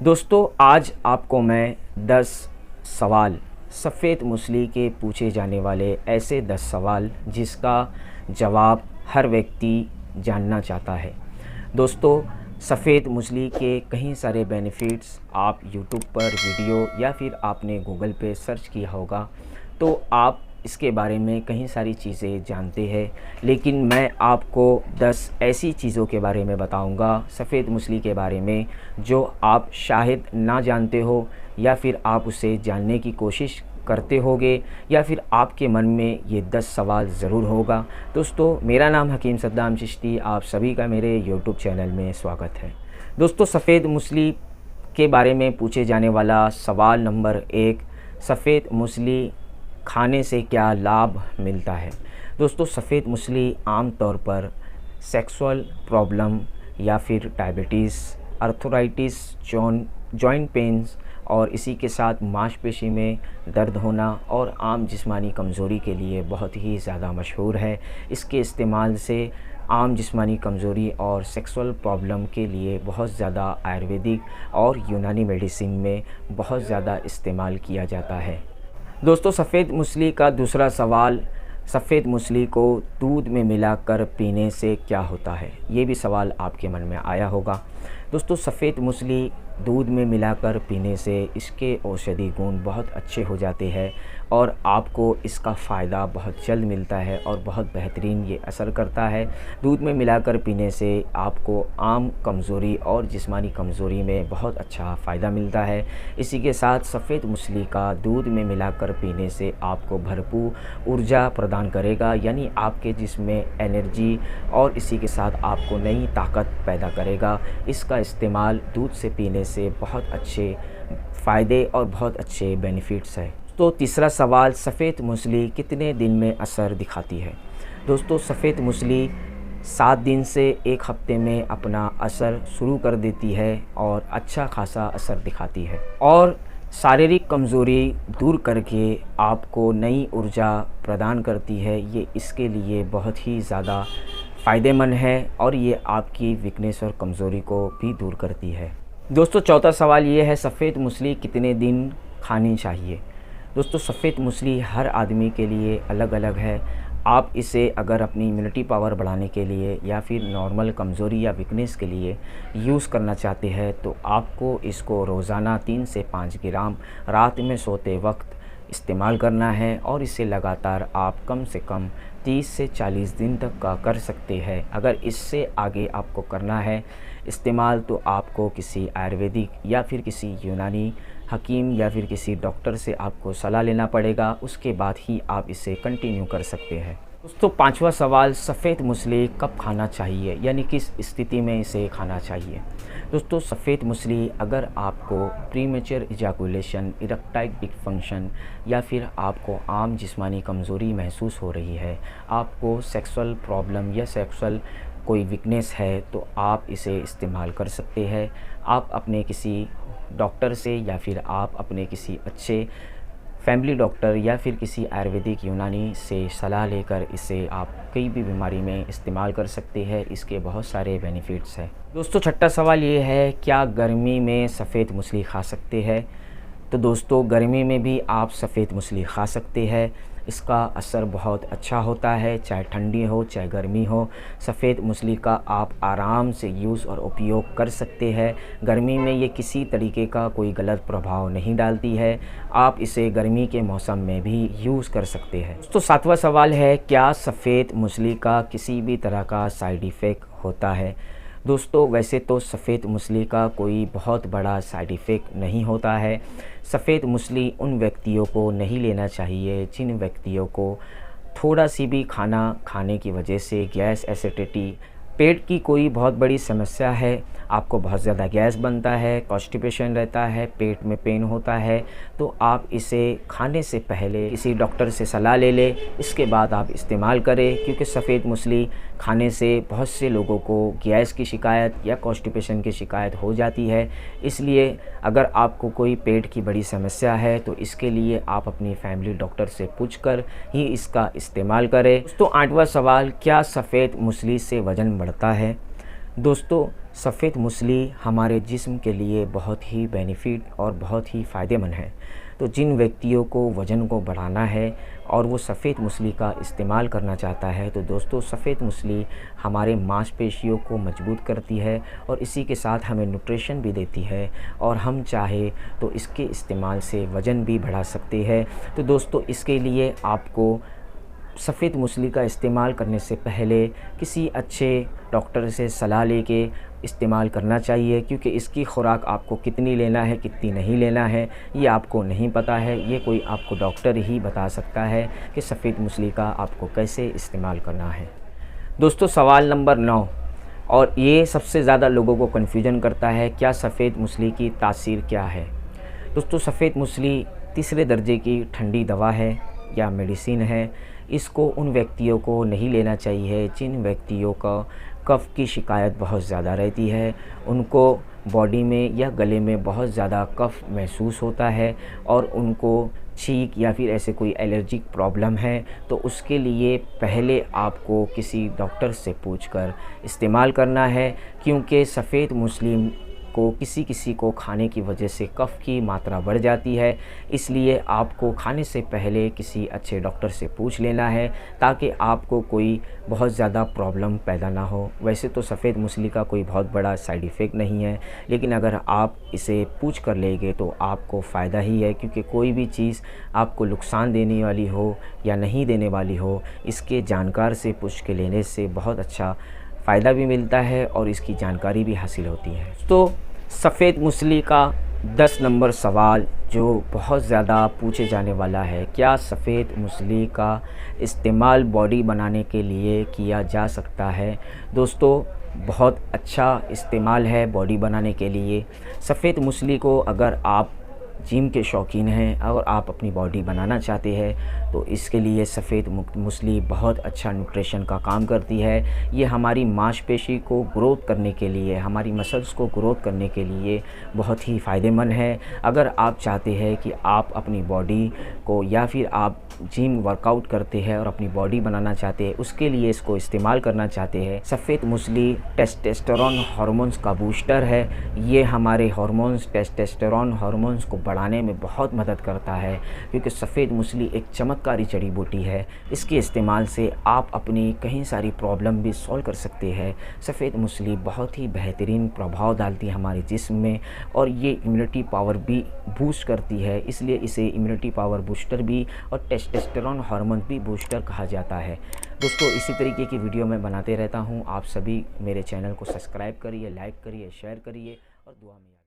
दोस्तों आज आपको मैं 10 सवाल सफ़ेद मूसली के पूछे जाने वाले ऐसे 10 सवाल जिसका जवाब हर व्यक्ति जानना चाहता है। दोस्तों सफ़ेद मूसली के कई सारे बेनिफिट्स आप यूट्यूब पर वीडियो या फिर आपने गूगल पे सर्च किया होगा तो आप इसके बारे में कई सारी चीज़ें जानते हैं, लेकिन मैं आपको 10 ऐसी चीज़ों के बारे में बताऊंगा सफ़ेद मूसली के बारे में जो आप शायद ना जानते हो या फिर आप उसे जानने की कोशिश करते होगे या फिर आपके मन में ये 10 सवाल ज़रूर होगा। दोस्तों मेरा नाम हकीम सद्दाम चिश्ती, आप सभी का मेरे यूट्यूब चैनल में स्वागत है। दोस्तों सफ़ेद मूसली के बारे में पूछे जाने वाला सवाल नंबर 1, सफ़ेद मूसली खाने से क्या लाभ मिलता है। दोस्तों सफ़ेद मूसली आम तौर पर सेक्सुअल प्रॉब्लम या फिर डायबिटीज़, आर्थराइटिस, जॉइंट पेन्स और इसी के साथ मांसपेशी में दर्द होना और आम जिस्मानी कमज़ोरी के लिए बहुत ही ज़्यादा मशहूर है। इसके इस्तेमाल से आम जिस्मानी कमज़ोरी और सेक्सुअल प्रॉब्लम के लिए बहुत ज़्यादा आयुर्वेदिक और यूनानी मेडिसिन में बहुत ज़्यादा इस्तेमाल किया जाता है। दोस्तों सफ़ेद मूसली का दूसरा सवाल, सफ़ेद मूसली को दूध में मिलाकर पीने से क्या होता है। ये भी सवाल आपके मन में आया होगा। दोस्तों सफ़ेद मूसली दूध में मिलाकर पीने से इसके औषधि गुण बहुत अच्छे हो जाते हैं और आपको इसका फ़ायदा बहुत जल्द मिलता है और बहुत बेहतरीन ये असर करता है। दूध में मिलाकर पीने से आपको आम कमज़ोरी और जिस्मानी कमज़ोरी में बहुत अच्छा फ़ायदा मिलता है। इसी के साथ सफ़ेद मूसली का दूध में मिलाकर पीने से आपको भरपूर ऊर्जा प्रदान करेगा, यानी आपके जिस्म में एनर्जी और इसी के साथ आपको नई ताकत पैदा करेगा। इसका इस्तेमाल दूध से पीने से बहुत अच्छे फ़ायदे और बहुत अच्छे बेनिफिट्स है। तो तीसरा सवाल, सफ़ेद मूसली कितने दिन में असर दिखाती है। दोस्तों सफ़ेद मूसली 7 दिन से 1 हफ्ते में अपना असर शुरू कर देती है और अच्छा खासा असर दिखाती है और शारीरिक कमज़ोरी दूर करके आपको नई ऊर्जा प्रदान करती है। ये इसके लिए बहुत ही ज़्यादा फ़ायदेमंद है और ये आपकी वीकनेस और कमज़ोरी को भी दूर करती है। दोस्तों चौथा सवाल ये है, सफ़ेद मूसली कितने दिन खानी चाहिए। दोस्तों सफ़ेद मूसली हर आदमी के लिए अलग अलग है। आप इसे अगर अपनी इम्यूनिटी पावर बढ़ाने के लिए या फिर नॉर्मल कमज़ोरी या वीकनेस के लिए यूज़ करना चाहते हैं तो आपको इसको रोज़ाना 3 से 5 ग्राम रात में सोते वक्त इस्तेमाल करना है और इसे लगातार आप कम से कम 30 से 40 दिन तक का कर सकते हैं। अगर इससे आगे आपको करना है इस्तेमाल तो आपको किसी आयुर्वेदिक या फिर किसी यूनानी हकीम या फिर किसी डॉक्टर से आपको सलाह लेना पड़ेगा, उसके बाद ही आप इसे कंटिन्यू कर सकते हैं। दोस्तों पांचवा सवाल, सफ़ेद मूसली कब खाना चाहिए, यानी किस स्थिति में इसे खाना चाहिए। दोस्तों सफ़ेद मूसली अगर आपको प्रीमेच्योर इजैकुलेशन, इरेक्टाइल डिसफंक्शन या फिर आपको आम जिस्मानी कमज़ोरी महसूस हो रही है, आपको सेक्सुअल प्रॉब्लम या सेक्सुअल कोई वीकनेस है तो आप इसे इस्तेमाल कर सकते हैं। आप अपने किसी डॉक्टर से या फिर आप अपने किसी अच्छे फैमिली डॉक्टर या फिर किसी आयुर्वेदिक यूनानी से सलाह लेकर इसे आप कई भी बीमारी में इस्तेमाल कर सकते हैं। इसके बहुत सारे बेनिफिट्स हैं। दोस्तों छठा सवाल ये है, क्या गर्मी में सफ़ेद मूसली खा सकते हैं। तो दोस्तों गर्मी में भी आप सफ़ेद मूसली खा सकते हैं। इसका असर बहुत अच्छा होता है, चाहे ठंडी हो चाहे गर्मी हो। सफ़ेद मूसली का आप आराम से यूज़ और उपयोग कर सकते हैं। गर्मी में ये किसी तरीके का कोई गलत प्रभाव नहीं डालती है। आप इसे गर्मी के मौसम में भी यूज़ कर सकते हैं। तो सातवां सवाल है, क्या सफ़ेद मूसली का किसी भी तरह का साइड इफ़ेक्ट होता है। दोस्तों वैसे तो सफ़ेद मूसली का कोई बहुत बड़ा साइड इफ़ेक्ट नहीं होता है। सफ़ेद मूसली उन व्यक्तियों को नहीं लेना चाहिए जिन व्यक्तियों को थोड़ा सी भी खाना खाने की वजह से गैस, एसिडिटी, पेट की कोई बहुत बड़ी समस्या है, आपको बहुत ज़्यादा गैस बनता है, कॉन्स्टिपेशन रहता है, पेट में पेन होता है, तो आप इसे खाने से पहले किसी डॉक्टर से सलाह ले लें, इसके बाद आप इस्तेमाल करें। क्योंकि सफ़ेद मूसली खाने से बहुत से लोगों को गैस की शिकायत या कॉन्स्टिपेशन की शिकायत हो जाती है। इसलिए अगर आपको कोई पेट की बड़ी समस्या है तो इसके लिए आप अपनी फैमिली डॉक्टर से पूछकर ही इसका इस्तेमाल करें। दोस्तों आठवां सवाल, क्या सफ़ेद मूसली से वज़न बढ़ता है। दोस्तों सफ़ेद मूसली हमारे जिस्म के लिए बहुत ही बेनिफिट और बहुत ही फ़ायदेमंद है। तो जिन व्यक्तियों को वज़न को बढ़ाना है और वो सफ़ेद मूसली का इस्तेमाल करना चाहता है, तो दोस्तों सफ़ेद मूसली हमारे मांसपेशियों को मजबूत करती है और इसी के साथ हमें न्यूट्रिशन भी देती है और हम चाहे तो इसके इस्तेमाल से वज़न भी बढ़ा सकते हैं। तो दोस्तों इसके लिए आपको सफ़ेद मूसली का इस्तेमाल करने से पहले किसी अच्छे डॉक्टर से सलाह लेके इस्तेमाल करना चाहिए, क्योंकि इसकी खुराक आपको कितनी लेना है कितनी नहीं लेना है ये आपको नहीं पता है। ये कोई आपको डॉक्टर ही बता सकता है कि सफ़ेद मूसली का आपको कैसे इस्तेमाल करना है। दोस्तों सवाल नंबर 9, और ये सबसे ज़्यादा लोगों को कन्फ्यूजन करता है, क्या सफ़ेद मूसली की तासीर क्या है। दोस्तों सफ़ेद मूसली तीसरे दर्जे की ठंडी दवा है या मेडिसिन है। इसको उन व्यक्तियों को नहीं लेना चाहिए जिन व्यक्तियों का कफ़ की शिकायत बहुत ज़्यादा रहती है, उनको बॉडी में या गले में बहुत ज़्यादा कफ़ महसूस होता है और उनको छींक या फिर ऐसे कोई एलर्जिक प्रॉब्लम है, तो उसके लिए पहले आपको किसी डॉक्टर से पूछकर इस्तेमाल करना है, क्योंकि सफ़ेद मूसली को किसी को खाने की वजह से कफ़ की मात्रा बढ़ जाती है। इसलिए आपको खाने से पहले किसी अच्छे डॉक्टर से पूछ लेना है ताकि आपको कोई बहुत ज़्यादा प्रॉब्लम पैदा ना हो। वैसे तो सफ़ेद मूसली का कोई बहुत बड़ा साइड इफ़ेक्ट नहीं है, लेकिन अगर आप इसे पूछ कर लेंगे तो आपको फ़ायदा ही है, क्योंकि कोई भी चीज़ आपको नुकसान देने वाली हो या नहीं देने वाली हो, इसके जानकार से पूछ के लेने से बहुत अच्छा फ़ायदा भी मिलता है और इसकी जानकारी भी हासिल होती है। तो सफ़ेद मूसली का 10 नंबर सवाल जो बहुत ज़्यादा पूछे जाने वाला है, क्या सफ़ेद मूसली का इस्तेमाल बॉडी बनाने के लिए किया जा सकता है। दोस्तों बहुत अच्छा इस्तेमाल है बॉडी बनाने के लिए। सफ़ेद मूसली को अगर आप जिम के शौकीन हैं और आप अपनी बॉडी बनाना चाहते हैं तो इसके लिए सफ़ेद मूसली बहुत अच्छा न्यूट्रिशन का काम करती है। ये हमारी मांसपेशी को ग्रोथ करने के लिए, हमारी मसल्स को ग्रोथ करने के लिए बहुत ही फ़ायदेमंद है। अगर आप चाहते हैं कि आप अपनी बॉडी को या फिर आप जिम वर्कआउट करते हैं और अपनी बॉडी बनाना चाहते हैं, उसके लिए इसको इस्तेमाल करना चाहते हैं, सफ़ेद मूसली टेस्टोस्टेरोन हार्मोन्स का बूस्टर है। ये हमारे हार्मोन्स, टेस्टोस्टेरोन हार्मोन्स को बढ़ाने में बहुत मदद करता है, क्योंकि सफ़ेद मूसली एक चमत्कारी जड़ी बूटी है। इसके इस्तेमाल से आप अपनी कई सारी प्रॉब्लम भी सॉल्व कर सकते हैं। सफ़ेद मूसली बहुत ही बेहतरीन प्रभाव डालती है हमारे जिस्म में और ये इम्यूनिटी पावर भी बूस्ट करती है, इसलिए इसे इम्यूनिटी पावर बूस्टर भी और टेस्टोस्टेरोन हार्मोन भी बूस्टर कहा जाता है। दोस्तों इसी तरीके की वीडियो मैं बनाते रहता हूँ। आप सभी मेरे चैनल को सब्सक्राइब करिए, लाइक करिए, शेयर करिए और दुआ में